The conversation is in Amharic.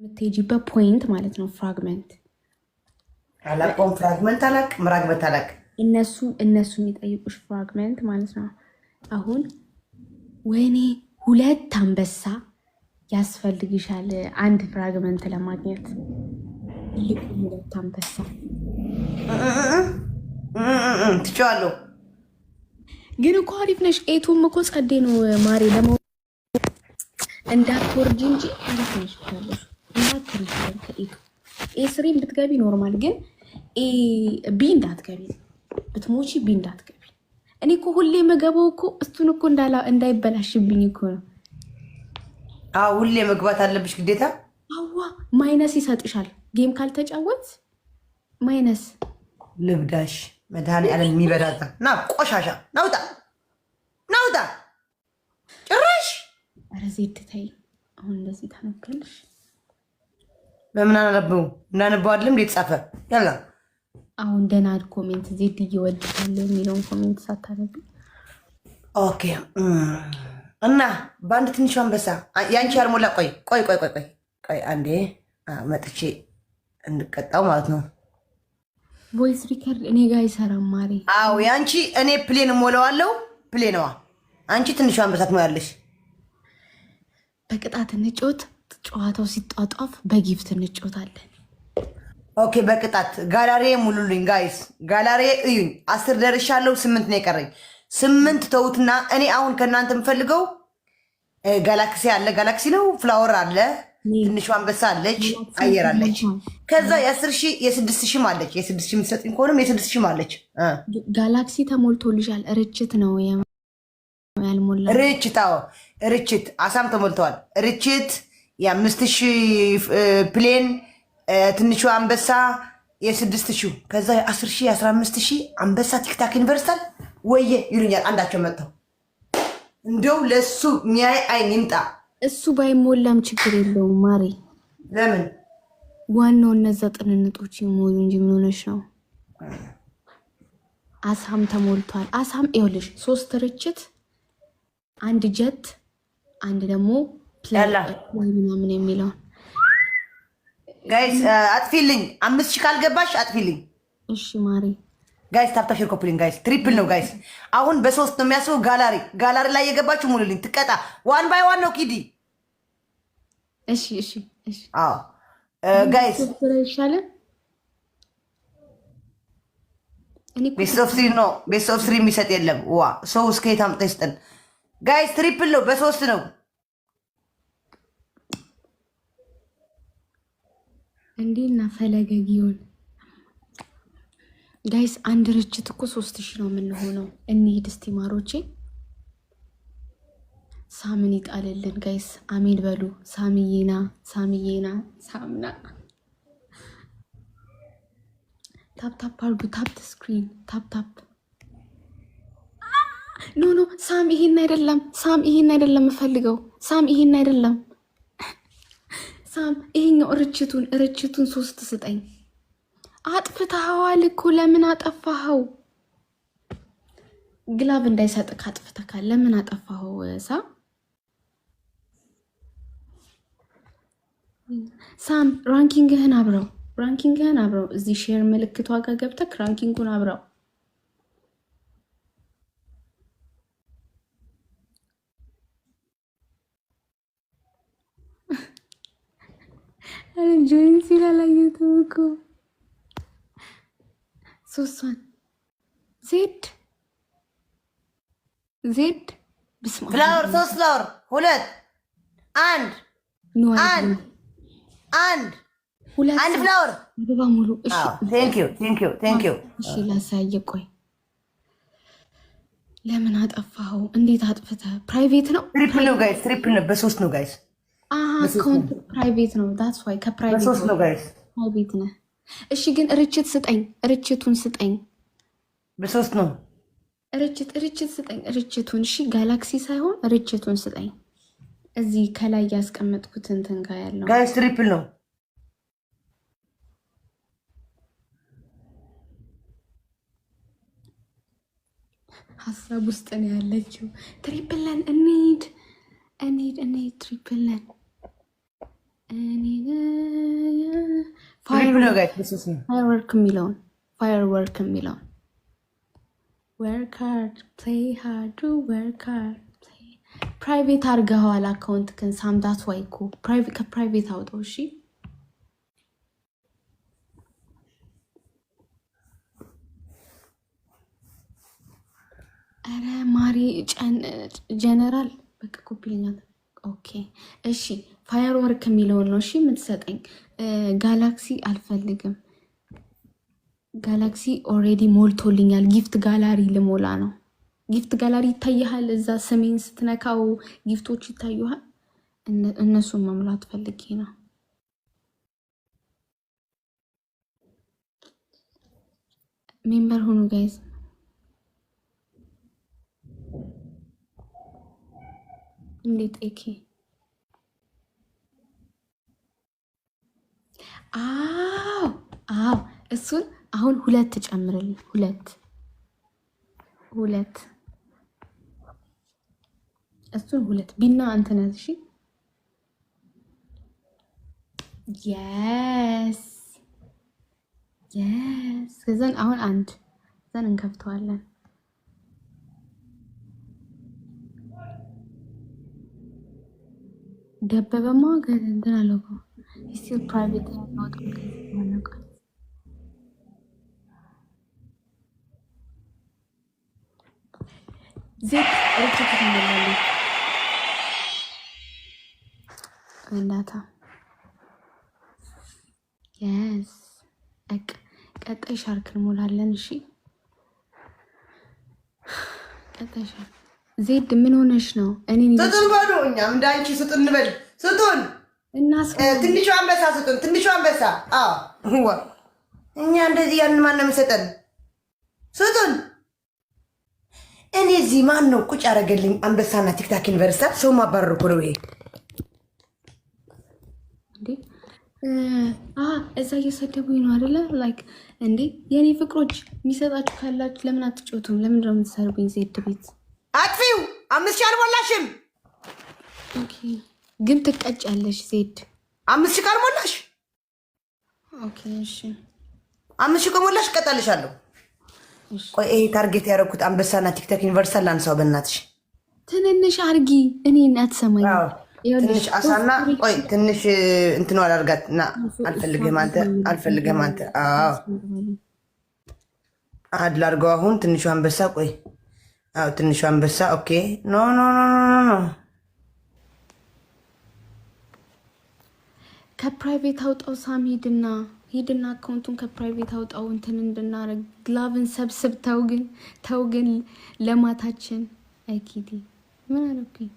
የምትሄጂበት ፖይንት ማለት ነው። ፍራግመንት አላቆም ፍራግመንት አላቅ ምራግመንት አላቅ እነሱ የሚጠይቁሽ ፍራግመንት ማለት ነው። አሁን ወይኔ 2 አንበሳ ያስፈልግሻል አንድ ፍራግመንት ለማግኘት። ልክ 2 አንበሳ ትችዋለሁ። ግን እኮ አሪፍ ነሽ። ኤቱም እኮ ጸዴ ነው ማሬ። እንዳትወርጂ እንጂ አሪፍ ነሽ ያለሽ። እንዳትወርጂ ከኤቱ ኤ3 ብትገቢ ኖርማል፣ ግን ቢ እንዳትገቢ፣ ብትሞቺ ቢ እንዳትገቢ። እኔ እኮ ሁሌ መገባው እኮ እሱን እኮ እንዳይበላሽብኝ እኮ ነው። አዎ ሁሌ መግባት አለብሽ ግዴታ። አዋ ማይነስ ይሰጥሻል ጌም ካልተጫወት ማይነስ። ልብዳሽ መድኃኒዓለም የሚበዳታ ና ቆሻሻ ናውጣ ናውጣ ጭራሽ። ኧረ ዜድ ተይ አሁን እንደዚህ ታነብያለሽ። በምን አነበው እንዳነበው አይደለም እንዴት ጻፈ? ያላ አሁን ደህና ኮሜንት ዜድ እየወድታለሁ የሚለውን ኮሜንት ሳታነብ ኦኬ። እና በአንድ ትንሽ አንበሳ ያንቺ ያልሞላ ቆይ አንዴ መጥቼ እንድቀጣው ማለት ነው። ቮይስ ሪከርድ እኔ ጋር አይሰራም ማሬ። አዎ ያንቺ እኔ ፕሌን ሞላዋለሁ። ፕሌንዋ አንቺ ትንሽ አንበሳ ትሞያለሽ። በቅጣት እንጫወት። ጨዋታው ሲጧጧፍ በጊፍት እንጫወታለን። ኦኬ በቅጣት ጋላሪ ሙሉልኝ ጋይስ። ጋላሪ እዩኝ። 10 ደርሻለሁ። 8 ነው የቀረኝ። 8 ተውትና እኔ አሁን ከእናንተ የምፈልገው ጋላክሲ አለ። ጋላክሲ ነው። ፍላወር አለ። ትንሿ አንበሳ አለች። አየር አለች። ከዛ የ10,000 የ6,000 አለች። የ6,000 የምትሰጥኝ ከሆነም የ6,000 አለች። ጋላክሲ ተሞልቶልሻል። ርችት ነው ያልሞላ። ርችት አዎ ርችት አሳም ተሞልተዋል። ርችት የ5,000 ፕሌን ትንሹ አንበሳ የ6,000 ከዛ የ10,000 የ15,000 አንበሳ ቲክታክ ዩኒቨርሳል ወየ ይሉኛል። አንዳቸው መጥተው እንደው ለሱ ሚያይ አይን ይምጣ። እሱ ባይሞላም ችግር የለውም ማሬ። ለምን ዋናው እነዛ ጥንንጦች ይሞሉ እንጂ ምን ሆነሽ ነው? አሳም ተሞልቷል። አሳም ይኸውልሽ 3 ርችት፣ 1 ጀት፣ 1 ደግሞ ምናምን የሚለው ጋይስ አጥፊልኝ። 5,000 ካልገባሽ አጥፊልኝ። እሺ ማሪ ጋይስ ታፕ ታፕ ኮፕሊንግ ጋይስ። ትሪፕል ነው ጋይስ። አሁን በ3 ነው የሚያስበው። ጋላሪ ላይ የገባችሁ ሙሉልኝ። ትቀጣ 1 ባይ 1 ነው ኪዲ። እሺ አዎ ጋይስ ይሻላል። ቤስት ኦፍ 3 ነው። ቤስት ኦፍ 3 የሚሰጥ የለም። ዋ ሰው እስከ የት አምጥተህ ይስጠን ጋይስ። ትሪፕል ነው በ3 ነው እንዴና ፈለገ ጊዮን ጋይስ። 1 ርችት እኮ 3,000 ነው የምንሆነው። እንሂድ እስቲ ማሮቼ። ሳምን ይጣልልን ጋይስ። አሜን በሉ። ሳምና ሳምና ታፕ አርጉ። ታፕ ስክሪን ታፕ። ኖ ሳም ይሄን አይደለም። ሳም ይሄን አይደለም የምፈልገው። ሳም ይሄን አይደለም። ሳም ይሄኛው ርችቱን 3 ስጠኝ። አጥፍተኸዋል እኮ ለምን አጠፋኸው? ግላብ እንዳይሰጥክ አጥፍተካል። ለምን አጠፋኸው? ሳም ራንኪንግህን አብረው እዚህ ሼር ምልክቷ ጋር ገብተክ ራንኪንጉን አብረው። ጆይን ሲላላየቱ እኮ 3 ዜድ ብስማ ፍላወር 3 ፍላወር 2 1 ፍላወር አበባ ሙሉ። እሺ ቴንክ ዩ። እሺ ላሳየ። ቆይ ለምን አጠፋኸው? እንዴት አጥፍተህ? ፕራይቬት ነው። ትሪፕል ነው ጋይስ። ትሪፕል ነው በ3 ነው ጋይስ። አካውንት ፕራይቬት ነው። ዳትስ ዋይ ከፕራይቬት በ3 ነው ጋይስ። ፕራይቬት ነው። እሺ ግን ርችቱን ስጠኝ። በ3 ነው ርችት ስጠኝ። ርችቱን እሺ፣ ጋላክሲ ሳይሆን ርችቱን ስጠኝ። እዚህ ከላይ ያስቀመጥኩት እንትን ጋር ያለው ጋይስ ትሪፕል ነው። ሀሳብ ውስጥ ነው ያለችው። ትሪፕልን እንሂድ። ትሪፕልን እንሂድ ፋየርወርክ የሚለውን work hard play hard do work hard ፕራይቬት አድርገዋል አካውንት ግን ሳምዳት ዋይኮ ከፕራይቬት አውጣው እሺ አረ ማሪ ጀነራል በቃ ኮፒልኛል ኦኬ እሺ ፋየርወርክ የሚለውን ነው እሺ የምትሰጠኝ ጋላክሲ አልፈልግም ጋላክሲ ኦሬዲ ሞልቶልኛል ጊፍት ጋላሪ ልሞላ ነው ጊፍት ጋላሪ ይታያል እዛ ሰሜን ስትነካው ጊፍቶች ይታዩሃል እነሱን መሙላት ፈልጌ ነው ሜምበር ሁኑ ጋይስ እንዴት ኤኬ አዎ እሱን አሁን 2 ጨምርልኝ 2 እሱን 2 ቢና አንተ ነህ እሺ yes ከዛን አሁን አንድ ዘን እንከፍተዋለን ደበበማ እንትን አለው ስቲል ፕራይቬት ነው ዜት ሪችት እንደላለ እናታ yes ቀጣይ ሻርክ እንሞላለን እሺ ቀጣይ ሻርክ ዜድ ምን ሆነሽ ነው እኔ ስጡን በሉ እኛም እንዳንቺ ስጡን እንበል ስጡን እናስ ትንሹ አንበሳ ስጡን ትንሹ አንበሳ አዎ እኛ እንደዚህ ያን ማን ነው የሚሰጠን ስጡን እኔ እዚህ ማን ነው ቁጭ ያደረገልኝ አንበሳና ቲክታክ ዩኒቨርሲቲ ሰው ማባረር እኮ ነው ይሄ እንዴ እዛ እየሰደቡኝ ነው አይደለ ላይክ እንዴ የኔ ፍቅሮች የሚሰጣችሁ ካላችሁ ለምን አትጮቱም ለምን ነው የምትሰርቡኝ ዜድ ቤት አጥፊው 5,000 አልሞላሽም ኦኬ ግን ትቀጫለሽ ዜድ 5,000 ካልሞላሽ ኦኬ እሺ 5,000 ከሞላሽ እቀጣልሻለሁ ቆይ ይሄ ታርጌት ያደረኩት አንበሳና ቲክቶክ ዩኒቨርሳል ላንሳው በእናትሽ ትንንሽ አርጊ እኔ እናትሰማኝ ትንሽ አሳና ቆይ ትንሽ እንትኑ አላርጋት እና አልፈልግህም አንተ አዎ አድላርገው አሁን ትንሹ አንበሳ ቆይ ትንሹ አንበሳ ኦኬ ኖ ከፕራይቬት አውጣው ሳም ሂድና አካውንቱን ከፕራይቬት አውጣው እንትን እንድናረግ ግላቭን ሰብስብ ተው ግን ለማታችን አይኪዲ ምን አረኩኝ